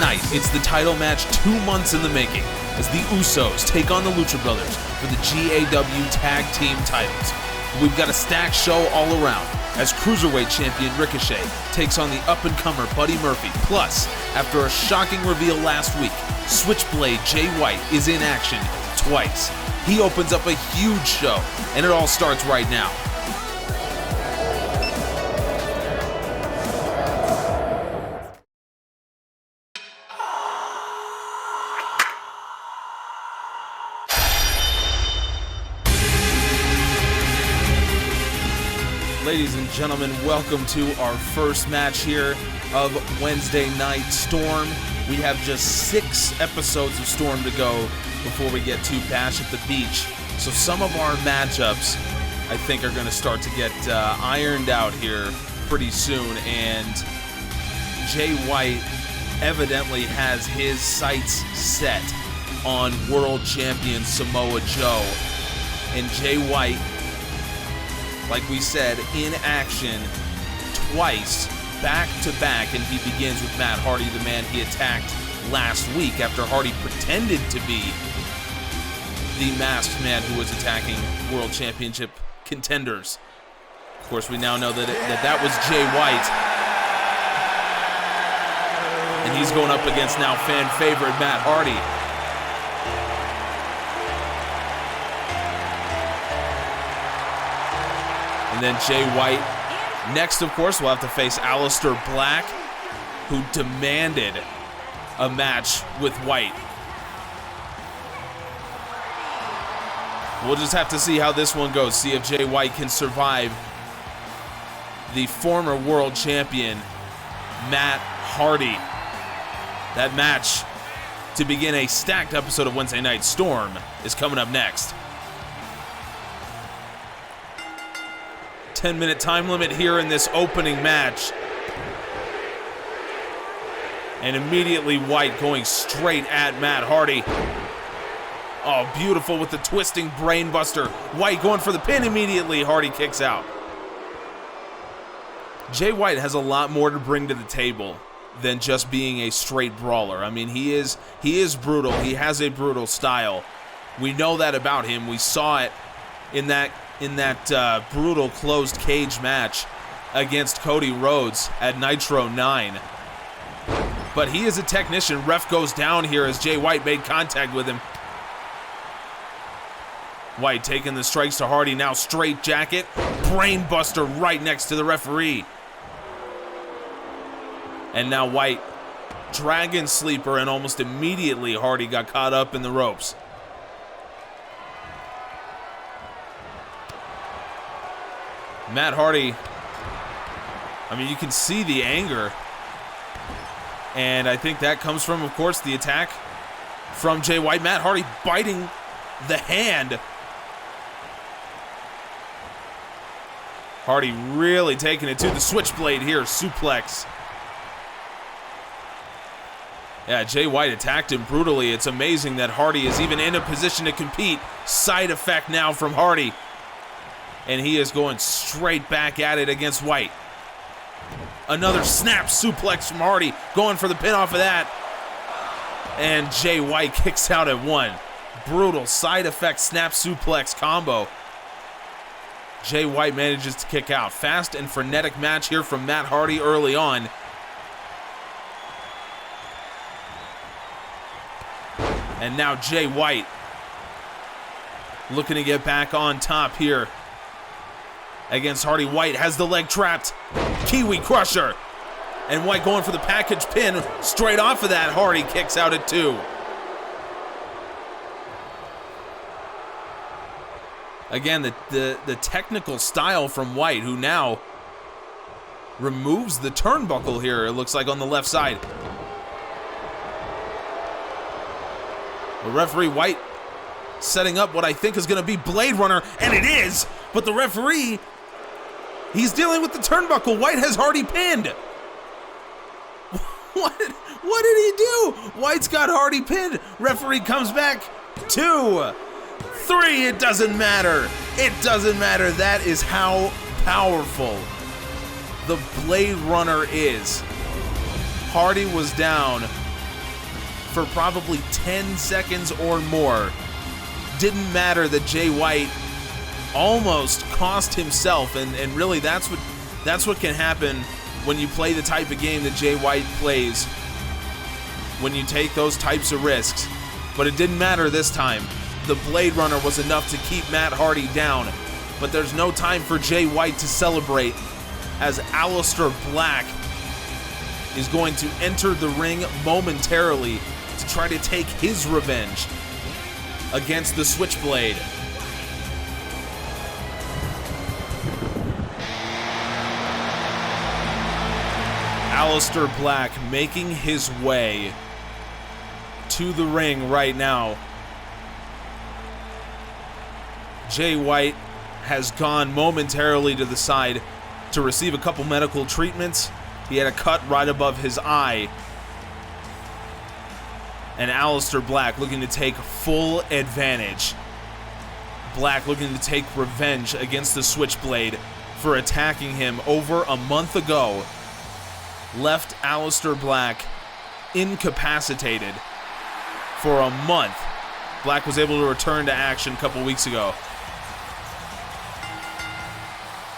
Tonight, it's the title match 2 months in the making as the Usos take on the Lucha Brothers for the GAW Tag Team Titles. We've got a stacked show all around as Cruiserweight Champion Ricochet takes on the up-and-comer Buddy Murphy. Plus, after a shocking reveal last week, Switchblade Jay White is in action twice. He opens up a huge show, and it all starts right now. Ladies and gentlemen, welcome to our first match here of Wednesday Night Storm. We have just 6 episodes of Storm to go before we get to Bash at the Beach. So some of our matchups, I think, are going to start to get ironed out here pretty soon. And Jay White evidently has his sights set on World Champion Samoa Joe. And Jay White, like we said, in action twice, back to back, and he begins with Matt Hardy, the man he attacked last week after Hardy pretended to be the masked man who was attacking World Championship contenders. Of course, we now know that that was Jay White, and he's going up against now fan favorite Matt Hardy. And then Jay White. Next, of course, we'll have to face Aleister Black, who demanded a match with White. We'll just have to see how this one goes, see if Jay White can survive the former world champion, Matt Hardy. That match to begin a stacked episode of Wednesday Night Storm is coming up next. 10-minute time limit here in this opening match. And immediately White going straight at Matt Hardy. Oh, beautiful with the twisting brainbuster. White going for the pin immediately. Hardy kicks out. Jay White has a lot more to bring to the table than just being a straight brawler. I mean, he is brutal. He has a brutal style. We know that about him. We saw it in that brutal closed cage match against Cody Rhodes at Nitro 9. But he is a technician. Ref goes down here as Jay White made contact with him. White taking the strikes to Hardy, now straight jacket. Brainbuster right next to the referee. And now White, Dragon Sleeper, and almost immediately Hardy got caught up in the ropes. Matt Hardy, I mean, you can see the anger. And I think that comes from, of course, the attack from Jay White. Matt Hardy biting the hand. Hardy really taking it to the switchblade here, suplex. Yeah, Jay White attacked him brutally. It's amazing that Hardy is even in a position to compete. Side effect now from Hardy. And he is going straight back at it against White. Another snap suplex from Hardy, going for the pin off of that. And Jay White kicks out at 1. Brutal side effect snap suplex combo. Jay White manages to kick out. Fast and frenetic match here from Matt Hardy early on. And now Jay White looking to get back on top here against Hardy. White has the leg trapped. Kiwi Crusher. And White going for the package pin. Straight off of that, Hardy kicks out at 2. Again, the technical style from White, who now removes the turnbuckle here, it looks like, on the left side. The referee, White, setting up what I think is going to be Blade Runner, and it is, but the referee, he's dealing with the turnbuckle. White has Hardy pinned. What did he do? White's got Hardy pinned. Referee comes back. 2, 3, it doesn't matter. It doesn't matter. That is how powerful the Blade Runner is. Hardy was down for probably 10 seconds or more. Didn't matter that Jay White almost cost himself, and really that's what can happen when you play the type of game that Jay White plays, when you take those types of risks. But it didn't matter this time. The Blade Runner was enough to keep Matt Hardy down, but there's no time for Jay White to celebrate, as Aleister Black is going to enter the ring momentarily to try to take his revenge against the Switchblade. Aleister Black making his way to the ring right now. Jay White has gone momentarily to the side to receive a couple medical treatments. He had a cut right above his eye. And Aleister Black looking to take full advantage. Black looking to take revenge against the Switchblade for attacking him over a month ago. Left Aleister Black incapacitated for a month. Black was able to return to action a couple weeks ago.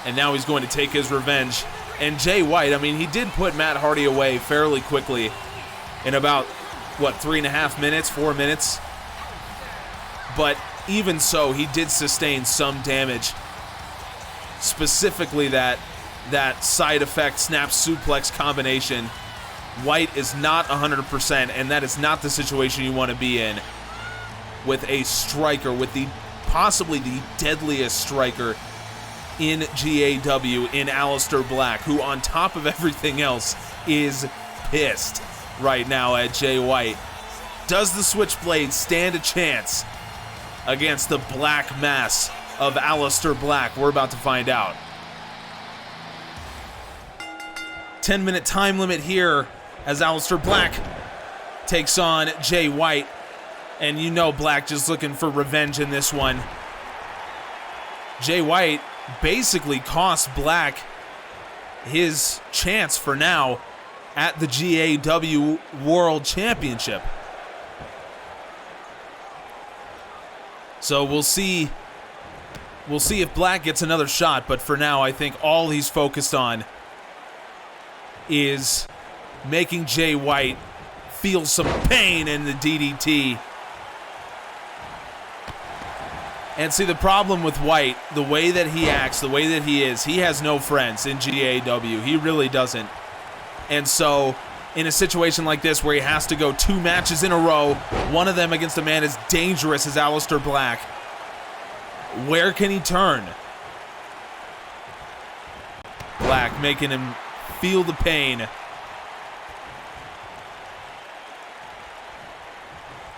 And now he's going to take his revenge. And Jay White, I mean, he did put Matt Hardy away fairly quickly in about, 3.5 minutes, 4 minutes? But even so, he did sustain some damage. Specifically that side effect snap suplex combination. White is not 100%, and that is not the situation you want to be in with a striker, with possibly the deadliest striker in GAW, in Aleister Black, who on top of everything else is pissed right now at Jay White. Does the Switchblade stand a chance against the black mass of Aleister Black? We're about to find out. 10-minute time limit here as Aleister Black takes on Jay White. And you know Black just looking for revenge in this one. Jay White basically cost Black his chance for now at the GAW World Championship. So we'll see if Black gets another shot, but for now I think all he's focused on is making Jay White feel some pain in the DDT. And see, the problem with White, the way that he acts, the way that he is, he has no friends in GAW. He really doesn't. And so, in a situation like this where he has to go 2 matches in a row, one of them against a man as dangerous as Aleister Black, where can he turn? Black making him feel the pain.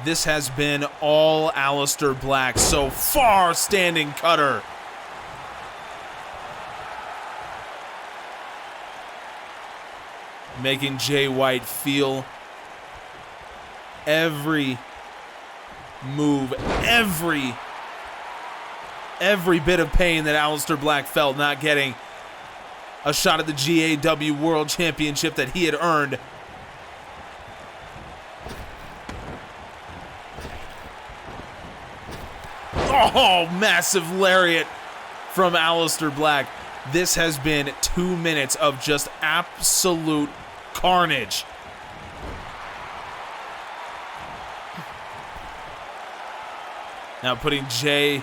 This has been all Aleister Black so far. Standing cutter. Making Jay White feel every move, every bit of pain that Aleister Black felt not getting a shot at the GAW World Championship that he had earned. Oh, massive lariat from Aleister Black. This has been 2 minutes of just absolute carnage. Now putting Jay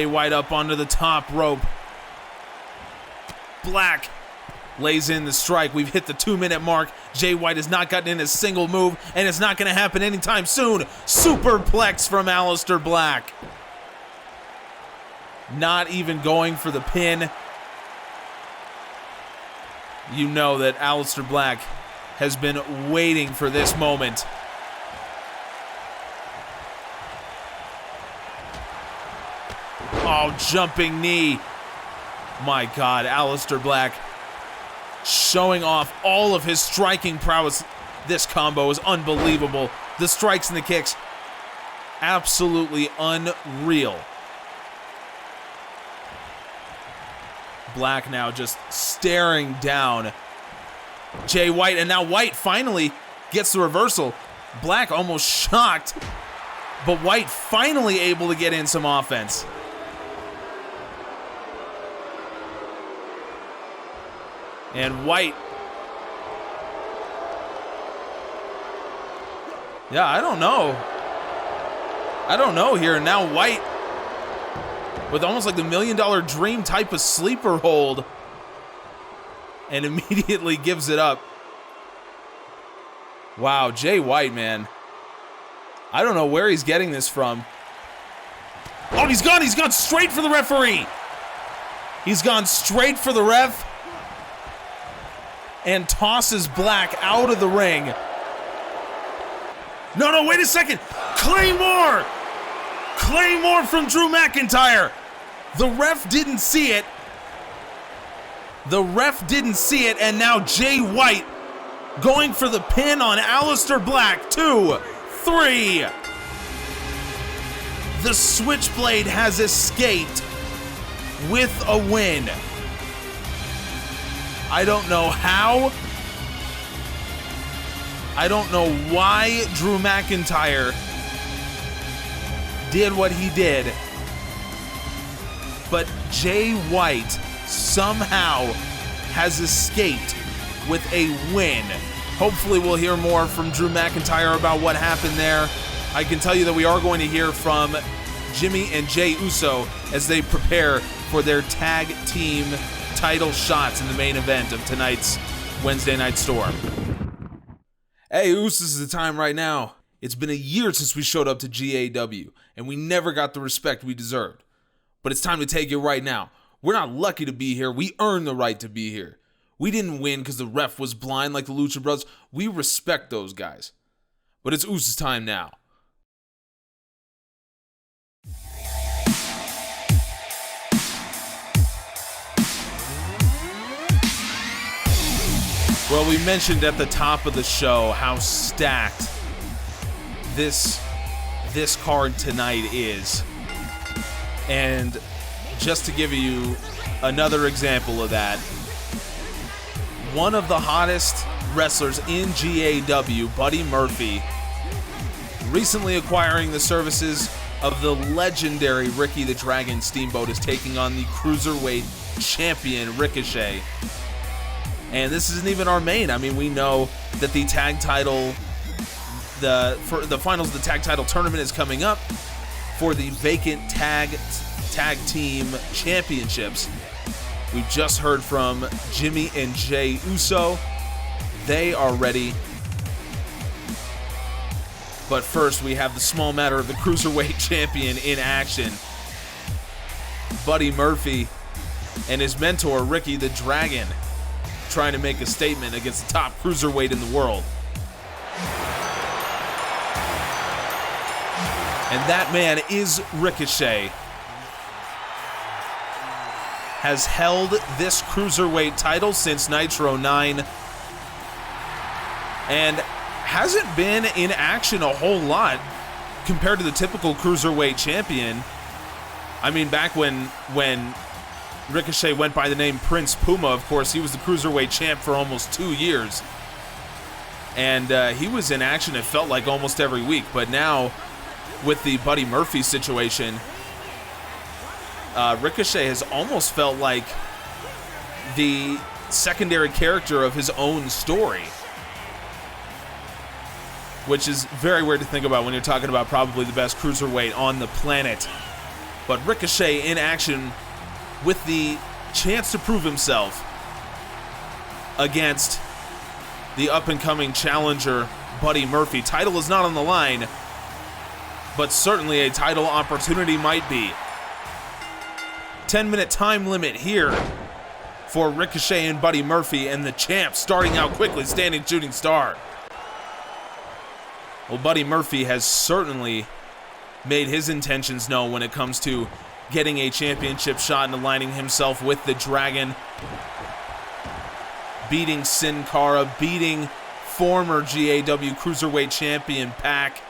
White up onto the top rope. Black lays in the strike. We've hit the 2-minute mark. Jay White has not gotten in a single move, and it's not going to happen anytime soon. Superplex from Aleister Black. Not even going for the pin. You know that Aleister Black has been waiting for this moment. Oh, jumping knee. My God, Aleister Black showing off all of his striking prowess. This combo is unbelievable. The strikes and the kicks, absolutely unreal. Black now just staring down Jay White, and now White finally gets the reversal. Black almost shocked, but White finally able to get in some offense. And White, yeah, I don't know here. Now White, with almost like the $1 Million Dream type of sleeper hold, and immediately gives it up. Wow, Jay White, man. I don't know where he's getting this from. Oh, he's gone straight for the referee. He's gone straight for the ref and tosses Black out of the ring. No, wait a second. Claymore! Claymore from Drew McIntyre. The ref didn't see it. And now Jay White going for the pin on Aleister Black. 2, 3. The Switchblade has escaped with a win. I don't know how. I don't know why Drew McIntyre did what he did, but Jay White somehow has escaped with a win. Hopefully we'll hear more from Drew McIntyre about what happened there. I can tell you that we are going to hear from Jimmy and Jey Uso as they prepare for their tag team title shots in the main event of tonight's Wednesday Night Storm. Hey, Usos, is the time right now. It's been a year since we showed up to GAW, and we never got the respect we deserved. But it's time to take it right now. We're not lucky to be here. We earned the right to be here. We didn't win because the ref was blind like the Lucha Brothers. We respect those guys. But it's Usos time now. Well, we mentioned at the top of the show how stacked this card tonight is. And just to give you another example of that, one of the hottest wrestlers in GAW, Buddy Murphy, recently acquiring the services of the legendary Ricky the Dragon Steamboat, is taking on the Cruiserweight Champion Ricochet. And this isn't even our main. I mean, we know that the tag title, for the finals of the tag title tournament is coming up for the vacant tag team championships. We've just heard from Jimmy and Jey Uso. They are ready. But first, we have the small matter of the Cruiserweight Champion in action. Buddy Murphy and his mentor, Ricky the Dragon, trying to make a statement against the top cruiserweight in the world. And that man is Ricochet. Has held this cruiserweight title since Nitro 9 and hasn't been in action a whole lot compared to the typical cruiserweight champion. I mean, back when Ricochet went by the name Prince Puma, of course, he was the cruiserweight champ for almost 2 years. And he was in action, it felt like, almost every week. But now, with the Buddy Murphy situation, Ricochet has almost felt like the secondary character of his own story. Which is very weird to think about when you're talking about probably the best cruiserweight on the planet. But Ricochet in action with the chance to prove himself against the up-and-coming challenger, Buddy Murphy. Title is not on the line, but certainly a title opportunity might be. 10-minute time limit here for Ricochet and Buddy Murphy, and the champ starting out quickly, standing shooting star. Well, Buddy Murphy has certainly made his intentions known when it comes to getting a championship shot and aligning himself with the Dragon. Beating Sin Cara, beating former GAW Cruiserweight Champion Pac.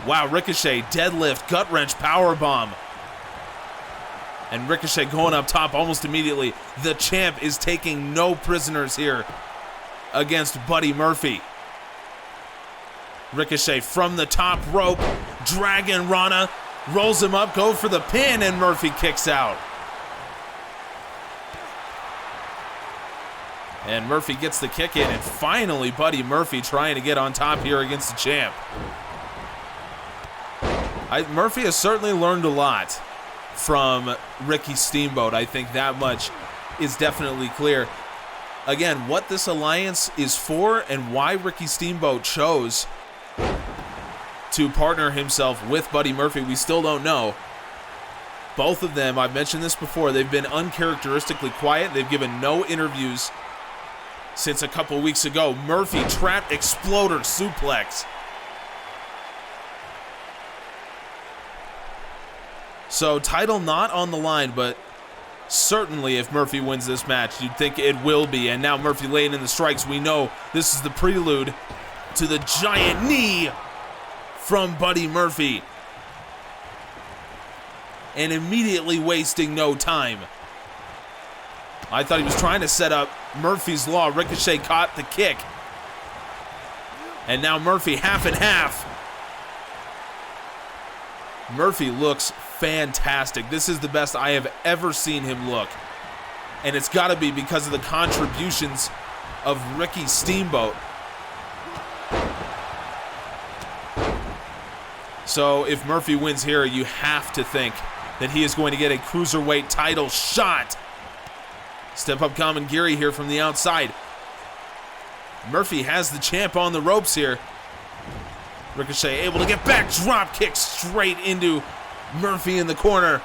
Wow, Ricochet, deadlift, gut wrench, powerbomb. And Ricochet going up top almost immediately. The champ is taking no prisoners here against Buddy Murphy. Ricochet from the top rope, Dragon Rana, rolls him up, go for the pin, and Murphy kicks out. And Murphy gets the kick in, and finally Buddy Murphy trying to get on top here against the champ. Murphy has certainly learned a lot from Ricky Steamboat. I think that much is definitely clear. Again, what this alliance is for and why Ricky Steamboat chose to partner himself with Buddy Murphy, we still don't know. Both of them, I've mentioned this before, they've been uncharacteristically quiet. They've given no interviews since a couple weeks ago. Murphy trap exploder suplex. So title not on the line, but certainly if Murphy wins this match, you'd think it will be. And now Murphy laying in the strikes. We know this is the prelude to the giant knee from Buddy Murphy. And immediately wasting no time. I thought he was trying to set up Murphy's Law. Ricochet caught the kick. And now Murphy half and half. Murphy looks fantastic. This is the best I have ever seen him look. And it's got to be because of the contributions of Ricky Steamboat. So if Murphy wins here, you have to think that he is going to get a Cruiserweight title shot. Step up Kamingiri here from the outside. Murphy has the champ on the ropes here. Ricochet able to get back, drop kick straight into Murphy in the corner.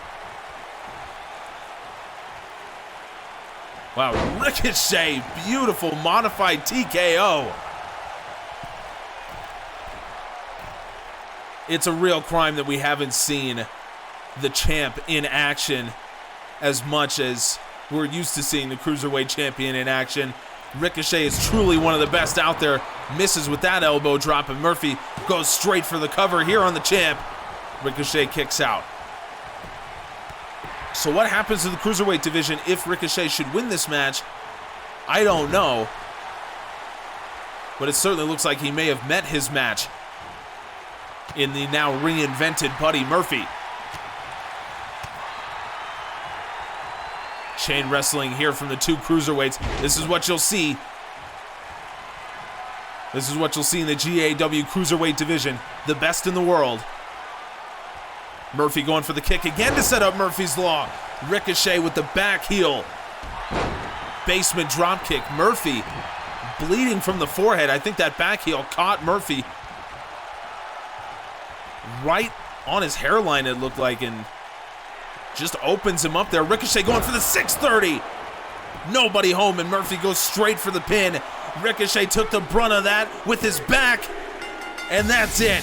Wow, Ricochet, beautiful modified TKO. It's a real crime that we haven't seen the champ in action as much as we're used to seeing the Cruiserweight Champion in action. Ricochet is truly one of the best out there. Misses with that elbow drop, and Murphy goes straight for the cover here on the champ. Ricochet kicks out. So what happens to the Cruiserweight division if Ricochet should win this match? I don't know. But it certainly looks like he may have met his match in the now reinvented Buddy Murphy. Chain wrestling here from the two Cruiserweights. This is what you'll see. This is what you'll see in the GAW Cruiserweight division. The best in the world. Murphy going for the kick again to set up Murphy's Law. Ricochet with the back heel. Basement drop kick. Murphy bleeding from the forehead. I think that back heel caught Murphy right on his hairline, it looked like, and just opens him up there. Ricochet going for the 630. Nobody home, and Murphy goes straight for the pin. Ricochet took the brunt of that with his back, and that's it.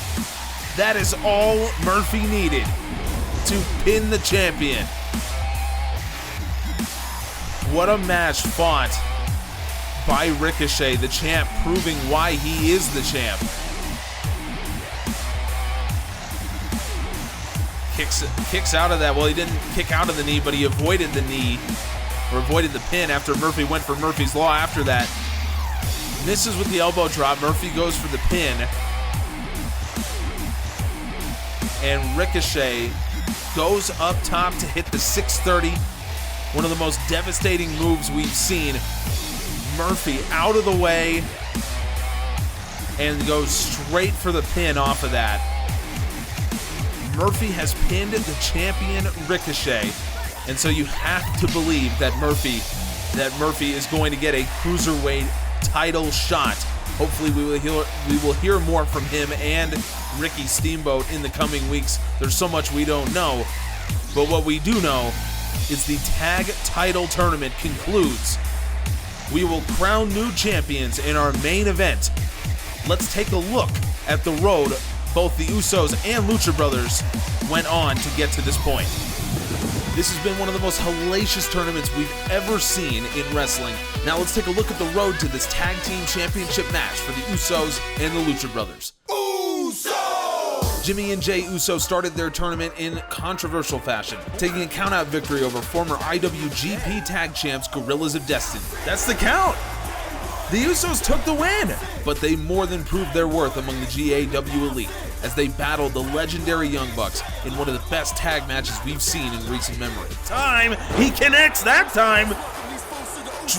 That is all Murphy needed to pin the champion. What a match fought by Ricochet, the champ, proving why he is the champ. Kicks out of that. Well, he didn't kick out of the knee, but he avoided the knee, or avoided the pin after Murphy went for Murphy's Law after that. Misses with the elbow drop. Murphy goes for the pin. And Ricochet goes up top to hit the 630. One of the most devastating moves we've seen. Murphy out of the way and goes straight for the pin off of that. Murphy has pinned the champion Ricochet, and so you have to believe that Murphy is going to get a Cruiserweight title shot. Hopefully we will hear more from him and Ricky Steamboat in the coming weeks. There's so much we don't know, but what we do know is the tag title tournament concludes. We will crown new champions in our main event. Let's take a look at the road both the Usos and Lucha Brothers went on to get to this point. This has been one of the most hellacious tournaments we've ever seen in wrestling. Now let's take a look at the road to this tag team championship match for the Usos and the Lucha Brothers. Usos! Jimmy and Jay Uso started their tournament in controversial fashion, taking a count-out victory over former IWGP Tag Champs Gorillas of Destiny. That's the count! The Usos took the win, but they more than proved their worth among the GAW Elite as they battled the legendary Young Bucks in one of the best tag matches we've seen in recent memory. He connects that time,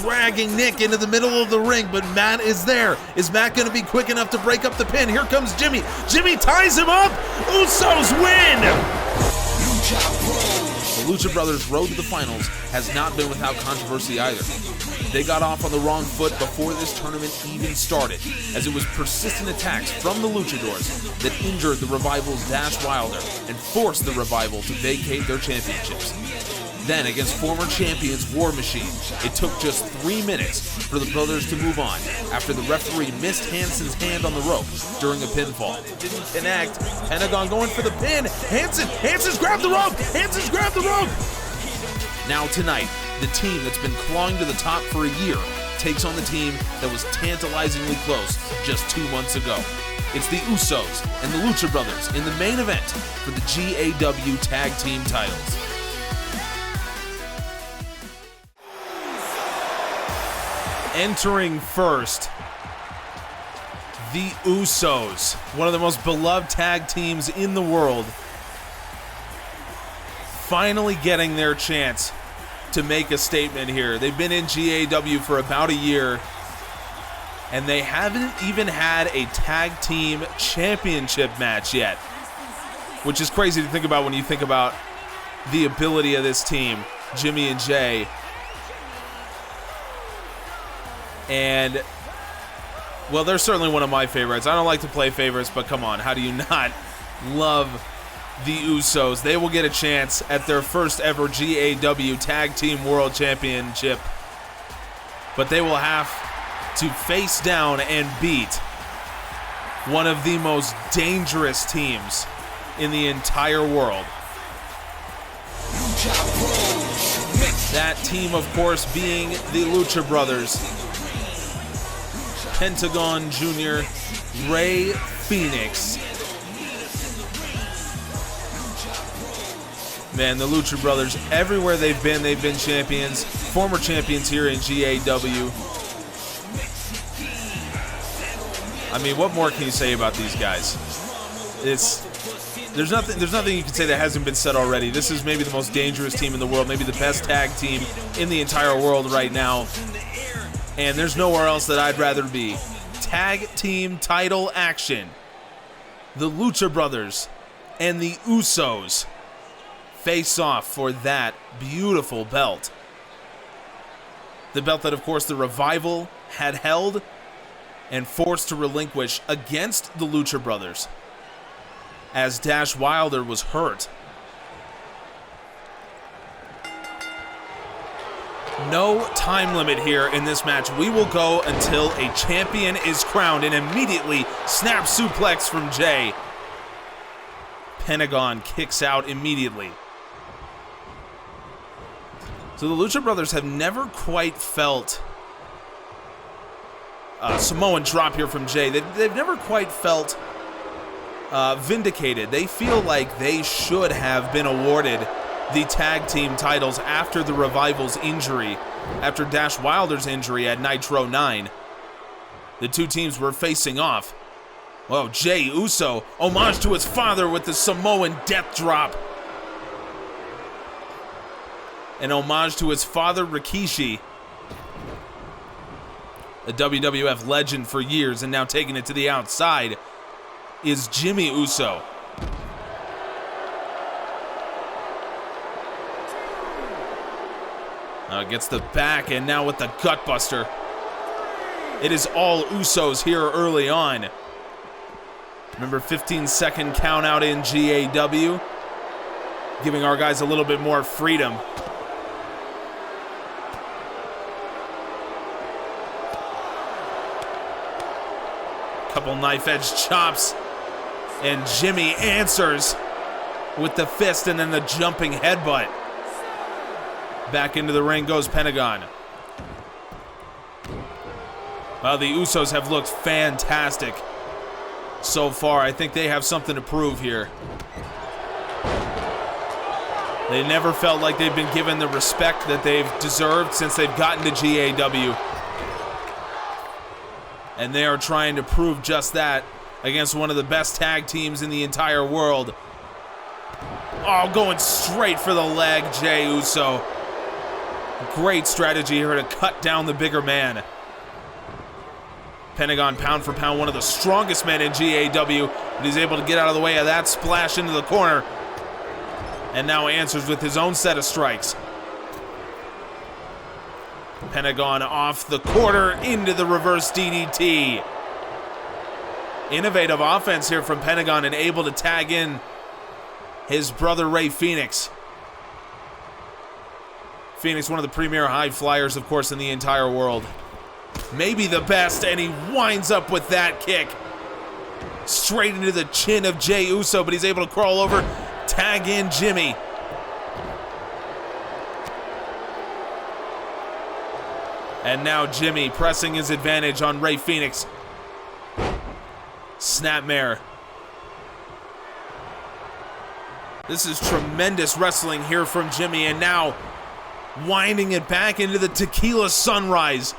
dragging Nick into the middle of the ring, but Matt is there. Is Matt going to be quick enough to break up the pin? Here comes Jimmy. Jimmy ties him up. Usos win. The Lucha Brothers' road to the finals has not been without controversy either. They got off on the wrong foot before this tournament even started, as it was persistent attacks from the Luchadors that injured the Revival's Dash Wilder and forced the Revival to vacate their championships. Then, against former champions War Machine, it took just 3 minutes for the brothers to move on after the referee missed Hansen's hand on the rope during a pinfall. It didn't connect. Pentagon going for the pin. Hansen's grabbed the rope. Hansen's grabbed the rope. Now tonight, the team that's been clawing to the top for a year takes on the team that was tantalizingly close just 2 months ago. It's the Usos and the Lucha Brothers in the main event for the GAW Tag Team Titles. Entering first, the Usos, one of the most beloved tag teams in the world, finally getting their chance to make a statement here. They've been in GAW for about a year, and they haven't even had a tag team championship match yet, which is crazy to think about when you think about the ability of this team, Jimmy and Jay. And, well, they're certainly one of my favorites. I don't like to play favorites, but come on, how do you not love the Usos? They will get a chance at their first ever GAW Tag Team World Championship, but they will have to face down and beat one of the most dangerous teams in the entire world. That team, of course, being the Lucha Brothers, Pentagon Jr., Ray Phoenix. Man, the Lucha Brothers, everywhere they've been champions, former champions here in GAW. I mean, what more can you say about these guys? There's nothing you can say that hasn't been said already. This is maybe the most dangerous team in the world, maybe the best tag team in the entire world right now. And there's nowhere else that I'd rather be. Tag team title action. The Lucha Brothers and the Usos face off for that beautiful belt. The belt that, of course, the Revival had held and forced to relinquish against the Lucha Brothers, as Dash Wilder was hurt. No time limit here in this match. We will go until a champion is crowned, and immediately snap suplex from Jay. Pentagon kicks out immediately. So the Lucha Brothers have never quite felt Samoan drop here from Jay. They've never quite felt vindicated. They feel like they should have been awarded the tag team titles after the Revival's injury, after Dash Wilder's injury at Nitro 9. The two teams were facing off. Well, Jay Uso, homage to his father with the Samoan death drop. An homage to his father, Rikishi, a WWF legend for years and now taking it to the outside, is Jimmy Uso. Gets the back, and now with the gutbuster. It is all Usos here early on. Remember, 15-second count out in GAW, giving our guys a little bit more freedom. Couple knife-edge chops, and Jimmy answers with the fist and then the jumping headbutt. Back into the ring goes Pentagon. Well, the Usos have looked fantastic so far. I think they have something to prove here. They never felt like they've been given the respect that they've deserved since they've gotten to GAW. And they are trying to prove just that against one of the best tag teams in the entire world. Oh, going straight for the leg, Jey Uso. Great strategy here to cut down the bigger man. Pentagon, pound for pound, one of the strongest men in GAW, but he's able to get out of the way of that splash into the corner. And now answers with his own set of strikes. Pentagon off the quarter into the reverse DDT. Innovative offense here from Pentagon and able to tag in his brother Rey Fenix. Fenix, one of the premier high flyers, of course, in the entire world. Maybe the best, and he winds up with that kick. Straight into the chin of Jey Uso, but he's able to crawl over, tag in Jimmy. And now Jimmy pressing his advantage on Rey Fenix. Snapmare. This is tremendous wrestling here from Jimmy, and now winding it back into the tequila sunrise.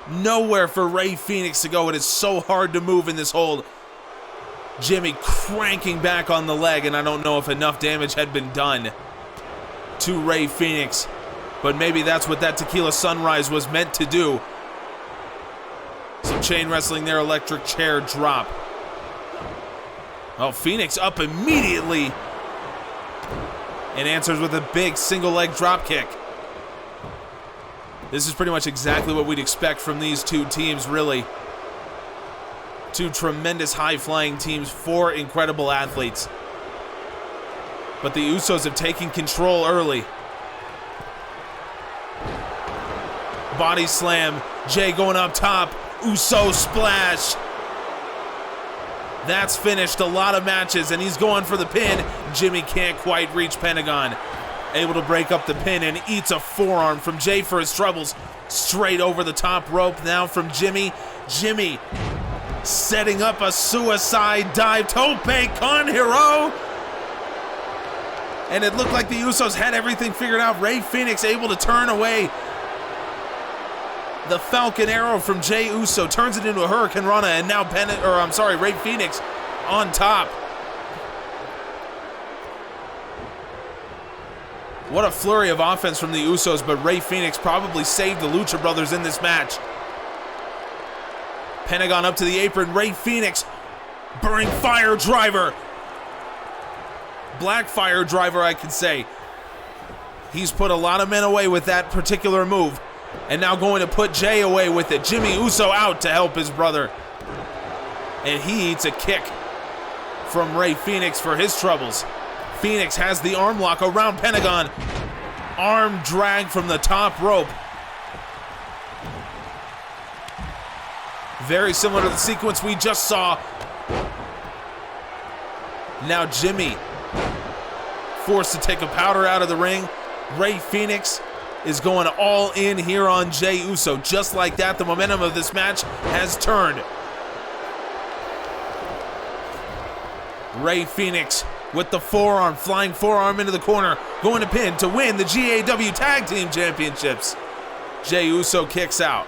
Nowhere for Rey Fenix to go. It is so hard to move in this hold. Jimmy cranking back on the leg, and I don't know if enough damage had been done to Rey Fenix. But maybe that's what that tequila sunrise was meant to do. Some chain wrestling there, electric chair drop. Oh, Fenix up immediately. And answers with a big single leg drop kick. This is pretty much exactly what we'd expect from these two teams, really. Two tremendous high-flying teams, four incredible athletes. But the Usos have taken control early. Body slam, Jey going up top, Uso splash. That's finished a lot of matches, and he's going for the pin. Jimmy can't quite reach Pentagon. Able to break up the pin and eats a forearm from Jey for his troubles. Straight over the top rope now from Jimmy. Jimmy setting up a suicide dive. Tope con hero. And it looked like the Usos had everything figured out. Rey Fenix able to turn away the Falcon Arrow from Jey Uso, turns it into a Hurricane Rana, and now Rey Fenix on top. What a flurry of offense from the Usos, but Rey Fenix probably saved the Lucha Brothers in this match. Pentagon up to the apron, Rey Fenix, burning fire driver. Black fire driver, I could say. He's put a lot of men away with that particular move. And now going to put Jey away with it. Jimmy Uso out to help his brother. And he eats a kick from Rey Fenix for his troubles. Fenix has the arm lock around Pentagon. Arm drag from the top rope. Very similar to the sequence we just saw. Now Jimmy forced to take a powder out of the ring. Rey Fenix is going all in here on Jey Uso. Just like that, the momentum of this match has turned. Rey Fenix with the forearm, flying forearm into the corner, going to pin to win the GAW Tag Team Championships. Jey Uso kicks out.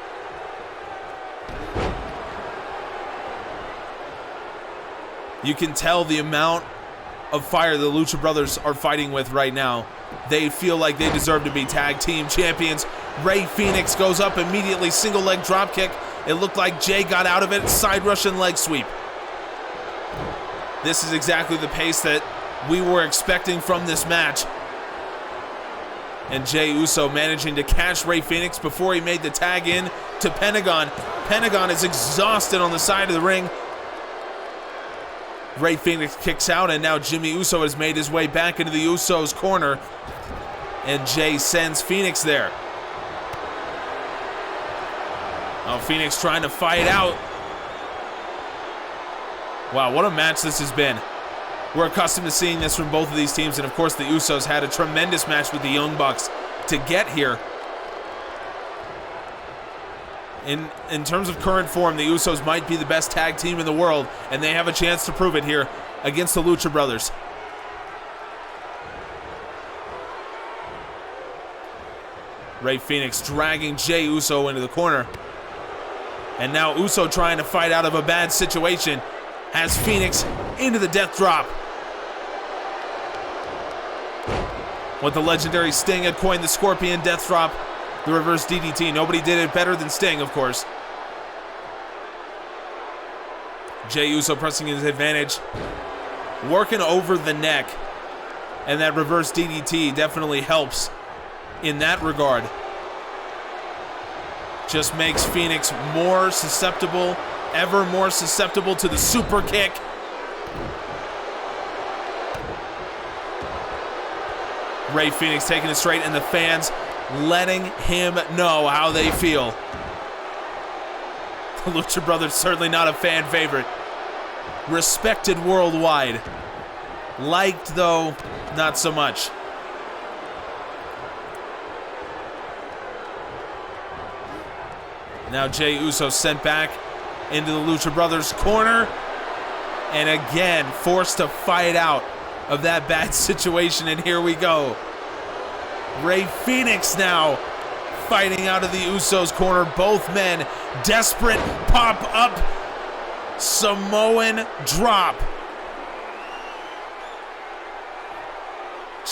You can tell the amount of fire the Lucha Brothers are fighting with right now. They feel like they deserve to be tag team champions. Rey Fenix goes up immediately, single leg drop kick. It looked like Jey got out of it, side Russian leg sweep. This is exactly the pace that we were expecting from this match. And Jey Uso managing to catch Rey Fenix before he made the tag in to Pentagon. Pentagon is exhausted on the side of the ring. Rey Fenix kicks out, and now Jimmy Uso has made his way back into the Usos' corner. And Jey sends Fenix there. Oh, Fenix trying to fight out. Wow, what a match this has been. We're accustomed to seeing this from both of these teams, and of course the Usos had a tremendous match with the Young Bucks to get here. In terms of current form, the Usos might be the best tag team in the world, and they have a chance to prove it here against the Lucha Brothers. Rey Fenix dragging Jey Uso into the corner. And now Uso trying to fight out of a bad situation. Has Phoenix into the death drop. What the legendary Sting had coined the Scorpion death drop, the reverse DDT. Nobody did it better than Sting, of course. Jey Uso pressing his advantage. Working over the neck. And that reverse DDT definitely helps in that regard. Just makes Phoenix more susceptible, ever more susceptible to the super kick. Rey Fenix taking it straight, and the fans letting him know how they feel. The Lucha Brothers certainly not a fan favorite. Respected worldwide. Liked, though, not so much. Now Jey Uso sent back into the Lucha Brothers corner. And again, forced to fight out of that bad situation. And here we go. Rey Fenix now fighting out of the Usos corner. Both men desperate. Pop up. Samoan drop.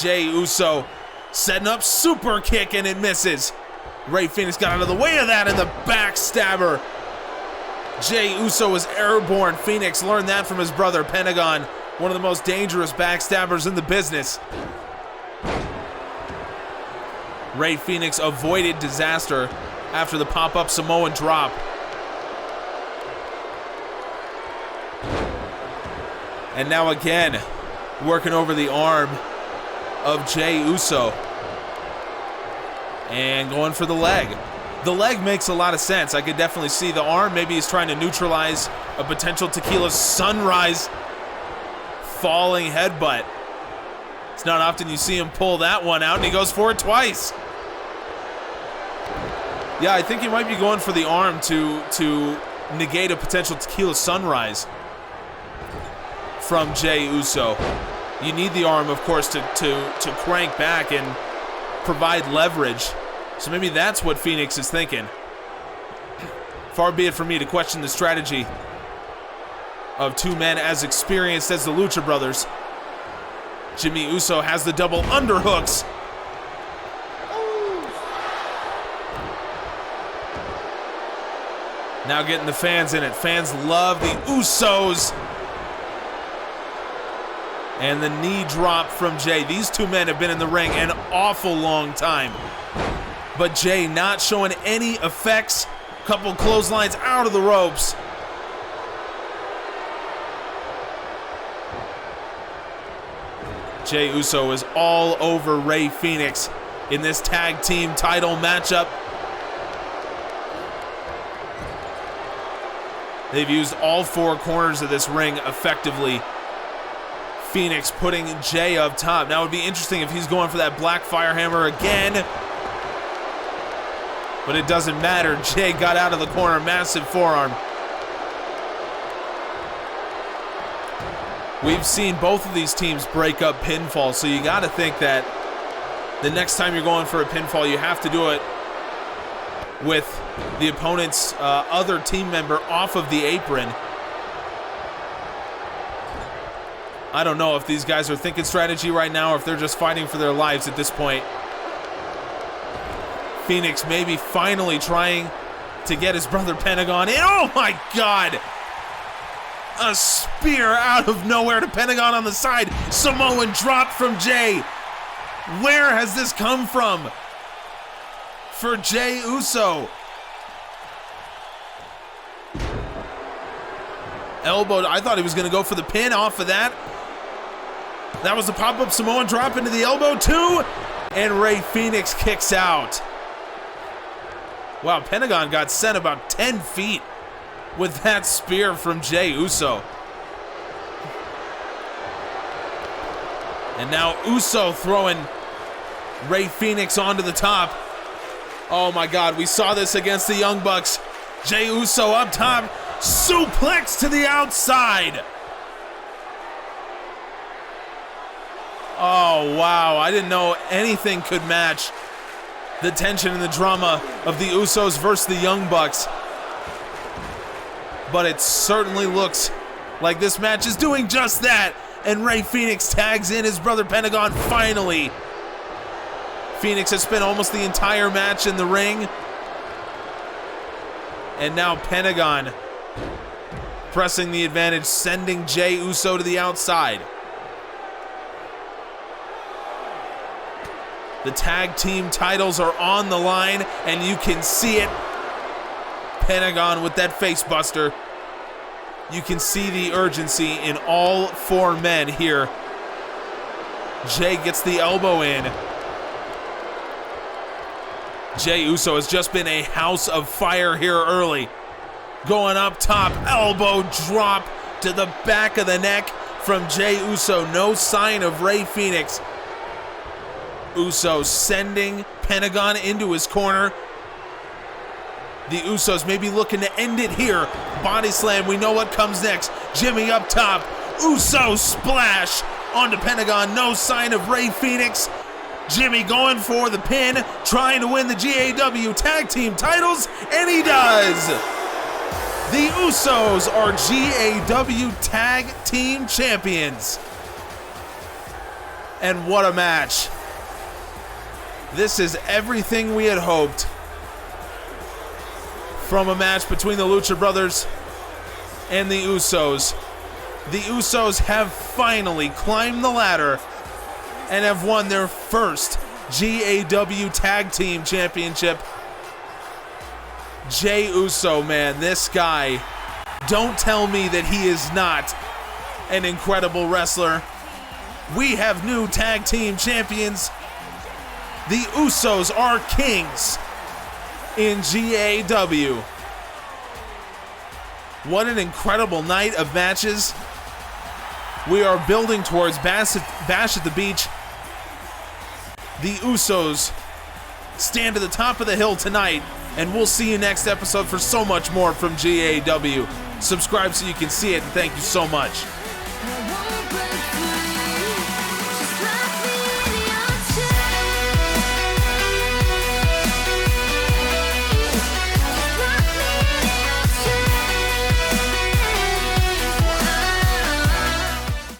Jey Uso setting up super kick, and it misses. Rey Fenix got out of the way of that, and the backstabber. Jey Uso is airborne. Phoenix learned that from his brother Pentagon, one of the most dangerous backstabbers in the business. Rey Fenix avoided disaster after the pop-up Samoan drop. And now again, working over the arm of Jey Uso. And going for the leg. The leg makes a lot of sense. I could definitely see the arm. Maybe he's trying to neutralize a potential Tequila Sunrise falling headbutt. It's not often you see him pull that one out, and he goes for it twice. Yeah, I think he might be going for the arm to negate a potential Tequila Sunrise from Jey Uso. You need the arm, of course, to crank back and provide leverage. So maybe that's what Phoenix is thinking. Far be it for me to question the strategy of two men as experienced as the Lucha Brothers. Jimmy Uso has the double underhooks. Now getting the fans in it. Fans love the Usos. And the knee drop from Jey. These two men have been in the ring an awful long time. But Jey not showing any effects. Couple clotheslines out of the ropes. Jey Uso is all over Rey Fenix in this tag team title matchup. They've used all four corners of this ring effectively. Phoenix putting Jey up top. Now it would be interesting if he's going for that black fire hammer again. But it doesn't matter. Jey got out of the corner. Massive forearm. We've seen both of these teams break up pinfall, so you got to think that the next time you're going for a pinfall, you have to do it with the opponent's other team member off of the apron. I don't know if these guys are thinking strategy right now or if they're just fighting for their lives at this point. Phoenix maybe finally trying to get his brother Pentagon in. Oh my God! A spear out of nowhere to Pentagon on the side. Samoan drop from Jey. Where has this come from for Jey Uso? Elbow. I thought he was going to go for the pin off of that. That was the pop-up Samoan drop into the elbow too. And Rey Fenix kicks out. Wow, Pentagon got sent about 10 feet with that spear from Jey Uso. And now Uso throwing Rey Fenix onto the top. Oh my God, we saw this against the Young Bucks. Jey Uso up top, suplex to the outside. Oh wow, I didn't know anything could match the tension and the drama of the Usos versus the Young Bucks. but it certainly looks like this match is doing just that. And Rey Fenix tags in his brother Pentagon finally. Fenix has spent almost the entire match in the ring. And now Pentagon pressing the advantage, sending Jey Uso to the outside. The tag team titles are on the line, and you can see it. Pentagon with that face buster. You can see the urgency in all four men here. Jey gets the elbow in. Jey Uso has just been a house of fire here early. Going up top, elbow drop to the back of the neck from Jey Uso. No sign of Rey Fenix. Uso sending Pentagon into his corner. The Usos may be looking to end it here. Body slam, we know what comes next. Jimmy up top. Uso splash onto Pentagon. No sign of Rey Fenix. Jimmy going for the pin, trying to win the GAW Tag Team Titles, and he does! The Usos are GAW Tag Team Champions. And what a match. This is everything we had hoped from a match between the Lucha Brothers and the Usos. The Usos have finally climbed the ladder and have won their first GAW Tag Team Championship. Jey Uso, man, this guy, don't tell me that he is not an incredible wrestler. We have new tag team champions. The Usos are kings in GAW. What an incredible night of matches. We are building towards Bash at the Beach. The Usos stand at the top of the hill tonight, and we'll see you next episode for so much more from GAW. Subscribe so you can see it, and thank you so much.